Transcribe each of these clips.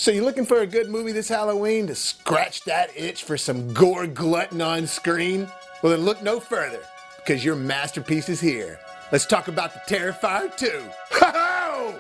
So you looking for a good movie this Halloween to scratch that itch for some gore glutton on screen? Well then look no further, because your masterpiece is here. Let's talk about the Terrifier 2. Ho-ho!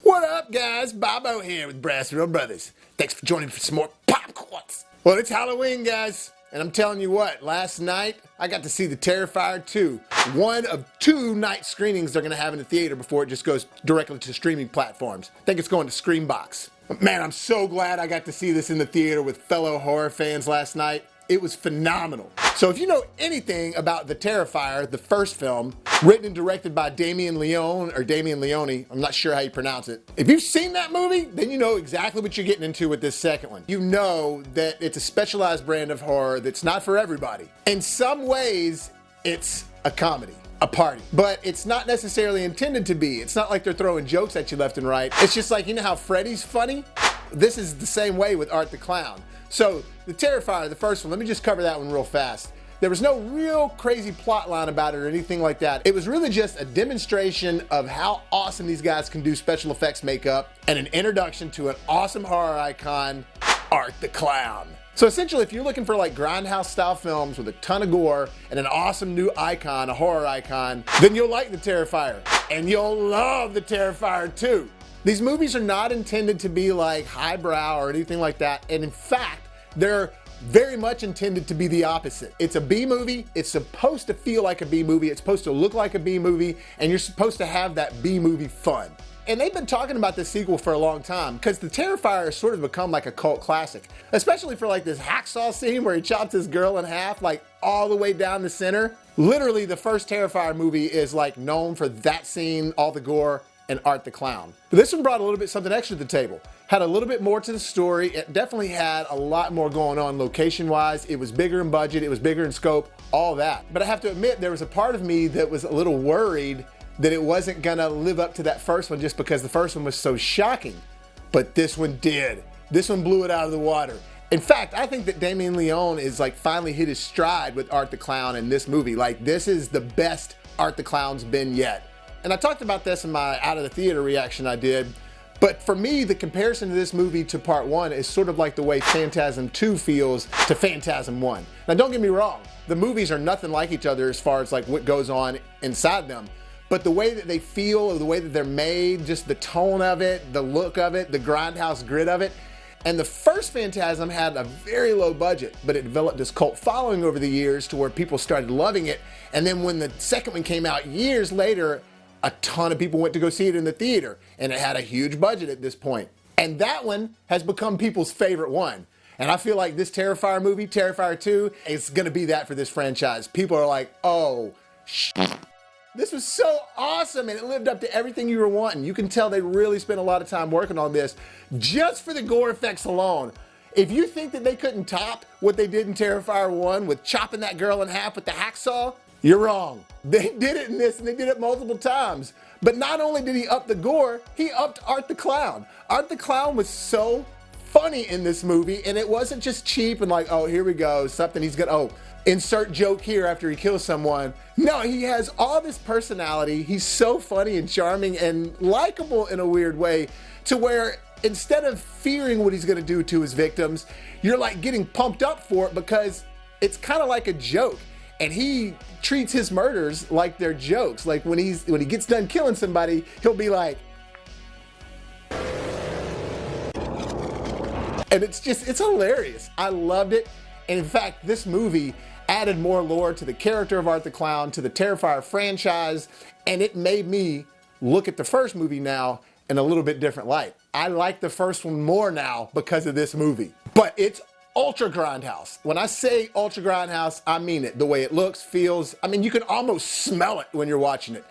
What up, guys? Bobo here with BrassReel Brothers. Thanks for joining for some more popcorns. Well, it's Halloween, guys, and I'm telling you what, last night I got to see the Terrifier 2, one of 2 night screenings they're going to have in the theater before it just goes directly to streaming platforms. I think it's going to Screambox. Man, I'm so glad I got to see this in the theater with fellow horror fans last night. It was phenomenal. So if you know anything about The Terrifier, the first film, written and directed by Damien Leone, I'm not sure how you pronounce it. If you've seen that movie, then you know exactly what you're getting into with this second one. You know that it's a specialized brand of horror that's not for everybody. In some ways, it's a comedy, a party, but it's not necessarily intended to be. It's not like they're throwing jokes at you left and right. It's just like, you know how Freddy's funny? This is the same way with Art the Clown. So, the Terrifier, the first one, let me just cover that one real fast. There was no real crazy plot line about it or anything like that. It was really just a demonstration of how awesome these guys can do special effects makeup and an introduction to an awesome horror icon, Art the Clown. So essentially, if you're looking for like Grindhouse style films with a ton of gore and an awesome new icon, a horror icon, then you'll like the Terrifier. And you'll love the Terrifier 2. These movies are not intended to be like highbrow or anything like that. And in fact, they're very much intended to be the opposite. It's a B movie. It's supposed to feel like a B movie. It's supposed to look like a B movie. And you're supposed to have that B movie fun. And they've been talking about this sequel for a long time because the Terrifier has sort of become like a cult classic, especially for like this hacksaw scene where he chops this girl in half, like all the way down the center. Literally, the first Terrifier movie is like known for that scene, all the gore, and Art the Clown. But this one brought a little bit something extra to the table. Had a little bit more to the story. It definitely had a lot more going on location-wise. It was bigger in budget, it was bigger in scope, all that. But I have to admit, there was a part of me that was a little worried that it wasn't gonna live up to that first one just because the first one was so shocking. But this one did. This one blew it out of the water. In fact, I think that Damien Leone is like finally hit his stride with Art the Clown in this movie. Like, this is the best Art the Clown's been yet. And I talked about this in my out of the theater reaction I did, but for me, the comparison to this movie to part 1 is sort of like the way Phantasm 2 feels to Phantasm 1. Now don't get me wrong, the movies are nothing like each other as far as like what goes on inside them, but the way that they feel, or the way that they're made, just the tone of it, the look of it, the Grindhouse grit of it. And the first Phantasm had a very low budget, but it developed this cult following over the years to where people started loving it. And then when the second one came out years later, a ton of people went to go see it in the theater, and it had a huge budget at this point. And that one has become people's favorite one. And I feel like this Terrifier movie, Terrifier 2, is gonna be that for this franchise. People are like, oh, this was so awesome, and it lived up to everything you were wanting. You can tell they really spent a lot of time working on this just for the gore effects alone. If you think that they couldn't top what they did in Terrifier 1 with chopping that girl in half with the hacksaw, you're wrong. They did it in this, and they did it multiple times. But not only did he up the gore, he upped Art the Clown. Art the Clown was so funny in this movie, and it wasn't just cheap and like, oh, here we go, something he's gonna, oh, insert joke here after he kills someone. No, he has all this personality. He's so funny and charming and likable in a weird way, to where instead of fearing what he's gonna do to his victims, you're like getting pumped up for it because it's kind of like a joke. And he treats his murders like they're jokes. Like when he gets done killing somebody, he'll be like, and it's hilarious. I loved it. And in fact, this movie added more lore to the character of Art the Clown, to the Terrifier franchise, and it made me look at the first movie now in a little bit different light. I like the first one more now because of this movie. But it's ultra Grindhouse. When I say ultra Grindhouse, I mean it. The way it looks, feels, I mean, you can almost smell it when you're watching it.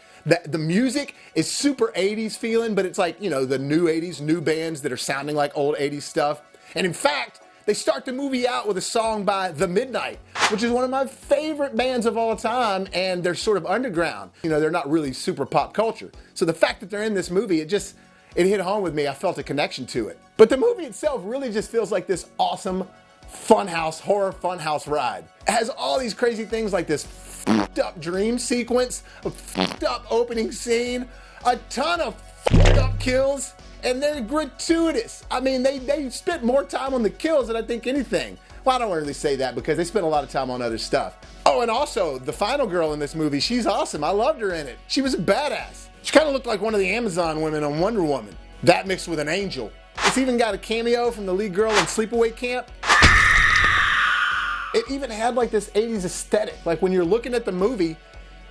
The music is super 80s feeling, but it's like, you know, the new 80s, new bands that are sounding like old 80s stuff. And in fact, they start the movie out with a song by The Midnight, which is one of my favorite bands of all time, and they're sort of underground. You know, they're not really super pop culture. So the fact that they're in this movie, it hit home with me. I felt a connection to it. But the movie itself really just feels like this awesome horror funhouse ride. It has all these crazy things like this fucked up dream sequence, a fucked up opening scene, a ton of fucked up kills, and they're gratuitous. I mean, they spent more time on the kills than I think anything. Well, I don't really say that because they spent a lot of time on other stuff. Oh, and also, the final girl in this movie, she's awesome. I loved her in it. She was a badass. She kind of looked like one of the Amazon women on Wonder Woman. That mixed with an angel. It's even got a cameo from the lead girl in Sleepaway Camp. It even had like this 80s aesthetic. Like when you're looking at the movie,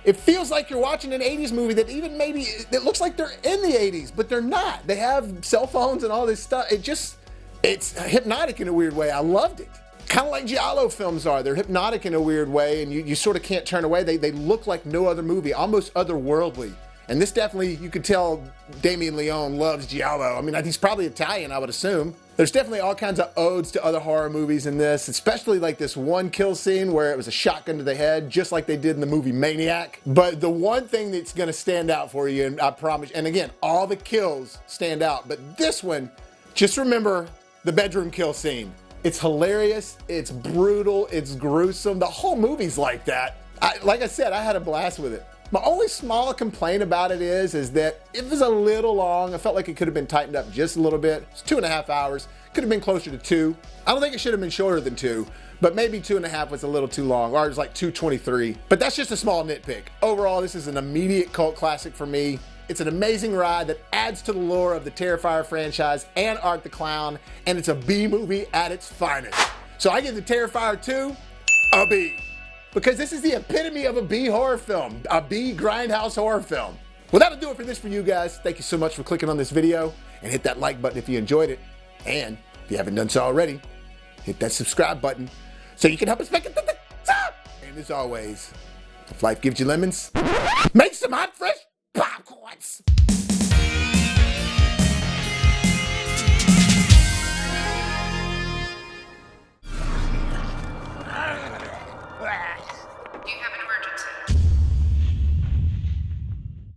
it feels like you're watching an 80s movie that even maybe, it looks like they're in the 80s, but they're not. They have cell phones and all this stuff. It's hypnotic in a weird way. I loved it. Kind of like Giallo films are. They're hypnotic in a weird way, and you sort of can't turn away. They look like no other movie, almost otherworldly. And this definitely, you could tell Damien Leone loves Giallo. I mean, he's probably Italian, I would assume. There's definitely all kinds of odes to other horror movies in this, especially like this one kill scene where it was a shotgun to the head, just like they did in the movie Maniac. But the one thing that's gonna stand out for you, and I promise, and again, all the kills stand out, but this one, just remember the bedroom kill scene. It's hilarious, it's brutal, it's gruesome. The whole movie's like that. Like I said, I had a blast with it. My only small complaint about it is that it was a little long. I felt like it could have been tightened up just a little bit. It's 2.5 hours. Could have been closer to 2. I don't think it should have been shorter than 2, but maybe 2.5 was a little too long, or it was like 2:23. But that's just a small nitpick. Overall, this is an immediate cult classic for me. It's an amazing ride that adds to the lore of the Terrifier franchise and Art the Clown, and it's a B movie at its finest. So I give the Terrifier 2 a B. Because this is the epitome of a B horror film, a B Grindhouse horror film. Well, that'll do it for this for you guys. Thank you so much for clicking on this video, and hit that like button if you enjoyed it. And if you haven't done so already, hit that subscribe button so you can help us make it to the top. And as always, if life gives you lemons, make some hot, fresh popcorns.